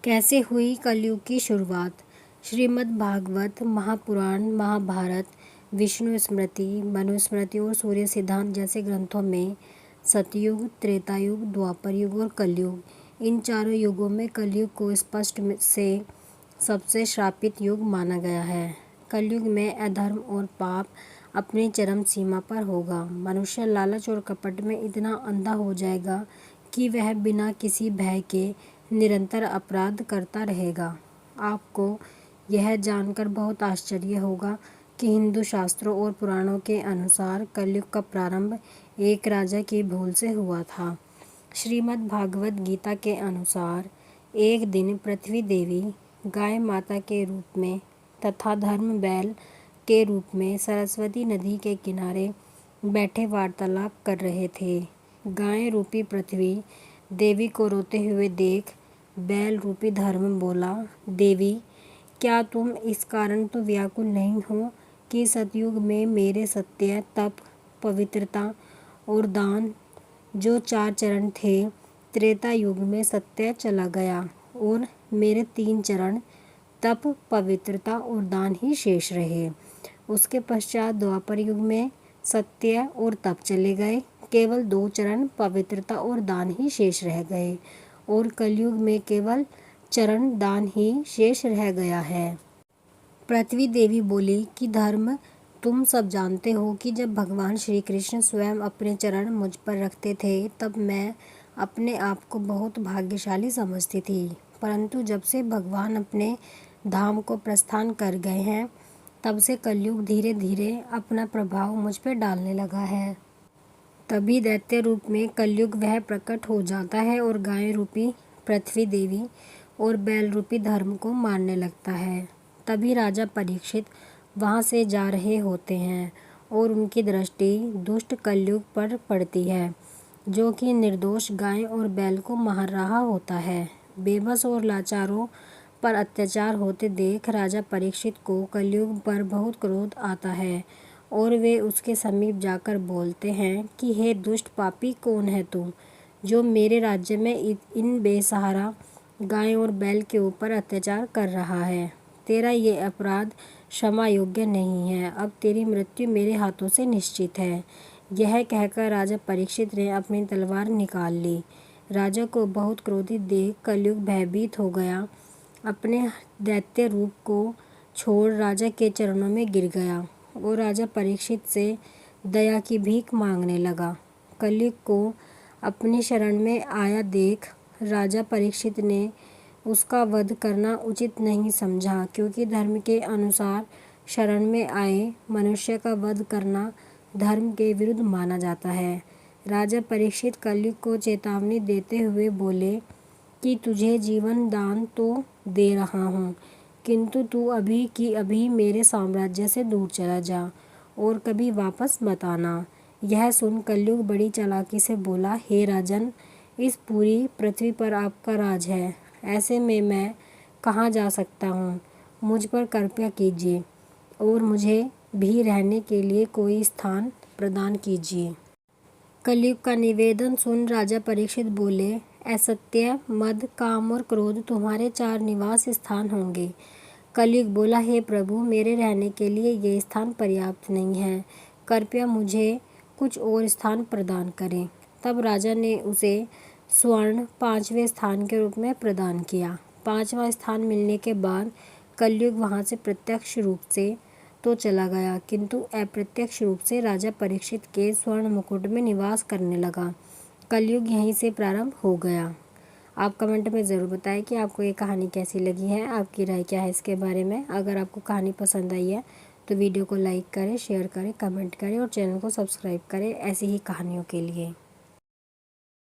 कैसे हुई कलयुग की शुरुआत। श्रीमद् भागवत, महापुराण, महाभारत, विष्णु स्मृति, मनुस्मृति और सूर्य सिद्धांत जैसे ग्रंथों में सतयुग, त्रेतायुग, द्वापर युग और कलयुग, इन चारों युगों में कलयुग को स्पष्ट से सबसे श्रापित युग माना गया है। कलयुग में अधर्म और पाप अपनी चरम सीमा पर होगा। मनुष्य लालच और कपट में इतना अंधा हो जाएगा कि वह बिना किसी भय के निरंतर अपराध करता रहेगा। आपको यह जानकर बहुत आश्चर्य होगा कि हिंदू शास्त्रों और पुराणों के अनुसार कलयुग का प्रारंभ एक राजा की भूल से हुआ था। श्रीमद् भागवत गीता के अनुसार एक दिन पृथ्वी देवी गाय माता के रूप में तथा धर्म बैल के रूप में सरस्वती नदी के किनारे बैठे वार्तालाप कर रहे थे। गाय रूपी पृथ्वी देवी को रोते हुए देख बैल रूपी धर्म बोला, देवी क्या तुम इस कारण तो व्याकुल नहीं हो कि सतयुग में मेरे सत्य, तप, पवित्रता और दान जो 4 चरण थे, त्रेता युग में सत्य चला गया और मेरे 3 चरण तप, पवित्रता और दान ही शेष रहे। उसके पश्चात द्वापर युग में सत्य और तप चले गए, केवल 2 चरण पवित्रता और दान ही शेष रह गए और कलयुग में केवल चरण दान ही शेष रह गया है। पृथ्वी देवी बोली कि धर्म, तुम सब जानते हो कि जब भगवान श्री कृष्ण स्वयं अपने चरण मुझ पर रखते थे तब मैं अपने आप को बहुत भाग्यशाली समझती थी, परंतु जब से भगवान अपने धाम को प्रस्थान कर गए हैं तब से कलयुग धीरे धीरे अपना प्रभाव मुझ पर डालने लगा है। तभी दैत्य रूप में कलयुग वह प्रकट हो जाता है और गाय रूपी पृथ्वी देवी और बैल रूपी धर्म को मारने लगता है। तभी राजा परीक्षित वहाँ से जा रहे होते हैं और उनकी दृष्टि दुष्ट कलयुग पर पड़ती है, जो कि निर्दोष गाय और बैल को मार रहा होता है। बेबस और लाचारों पर अत्याचार होते देख राजा परीक्षित को कलयुग पर बहुत क्रोध आता है और वे उसके समीप जाकर बोलते हैं कि हे दुष्ट पापी, कौन है तू जो मेरे राज्य में इन बेसहारा गाय और बैल के ऊपर अत्याचार कर रहा है। तेरा ये अपराध क्षमा योग्य नहीं है। अब तेरी मृत्यु मेरे हाथों से निश्चित है। यह कहकर राजा परीक्षित ने अपनी तलवार निकाल ली। राजा को बहुत क्रोधित देख कलयुग भयभीत हो गया, अपने दैत्य रूप को छोड़ राजा के चरणों में गिर गया और राजा परीक्षित से दया की भीख मांगने लगा। कलयुग को अपनी शरण में आया देख राजा परीक्षित ने उसका वध करना उचित नहीं समझा, क्योंकि धर्म के अनुसार शरण में आए मनुष्य का वध करना धर्म के विरुद्ध माना जाता है। राजा परीक्षित कलयुग को चेतावनी देते हुए बोले कि तुझे जीवन दान तो दे रहा हूँ, किंतु तू अभी की अभी मेरे साम्राज्य से दूर चला जा और कभी वापस मत आना। यह सुन कलयुग बड़ी चालाकी से बोला, हे राजन, इस पूरी पृथ्वी पर आपका राज है, ऐसे में मैं कहाँ जा सकता हूँ। मुझ पर कृपा कीजिए और मुझे भी रहने के लिए कोई स्थान प्रदान कीजिए। कलयुग का निवेदन सुन राजा परीक्षित बोले, असत्य, मद, काम और क्रोध तुम्हारे 4 निवास स्थान होंगे। कलयुग बोला, हे प्रभु, मेरे रहने के लिए ये स्थान पर्याप्त नहीं है, कृपया मुझे कुछ और स्थान प्रदान करें। तब राजा ने उसे स्वर्ण 5वें स्थान के रूप में प्रदान किया। 5वां स्थान मिलने के बाद कलयुग वहाँ से प्रत्यक्ष रूप से तो चला गया, किंतु अप्रत्यक्ष रूप से राजा परीक्षित के स्वर्ण मुकुट में निवास करने लगा। कलयुग यहीं से प्रारंभ हो गया। आप कमेंट में ज़रूर बताएं कि आपको ये कहानी कैसी लगी है, आपकी राय क्या है इसके बारे में। अगर आपको कहानी पसंद आई है तो वीडियो को लाइक करें, शेयर करें, कमेंट करें और चैनल को सब्सक्राइब करें ऐसी ही कहानियों के लिए।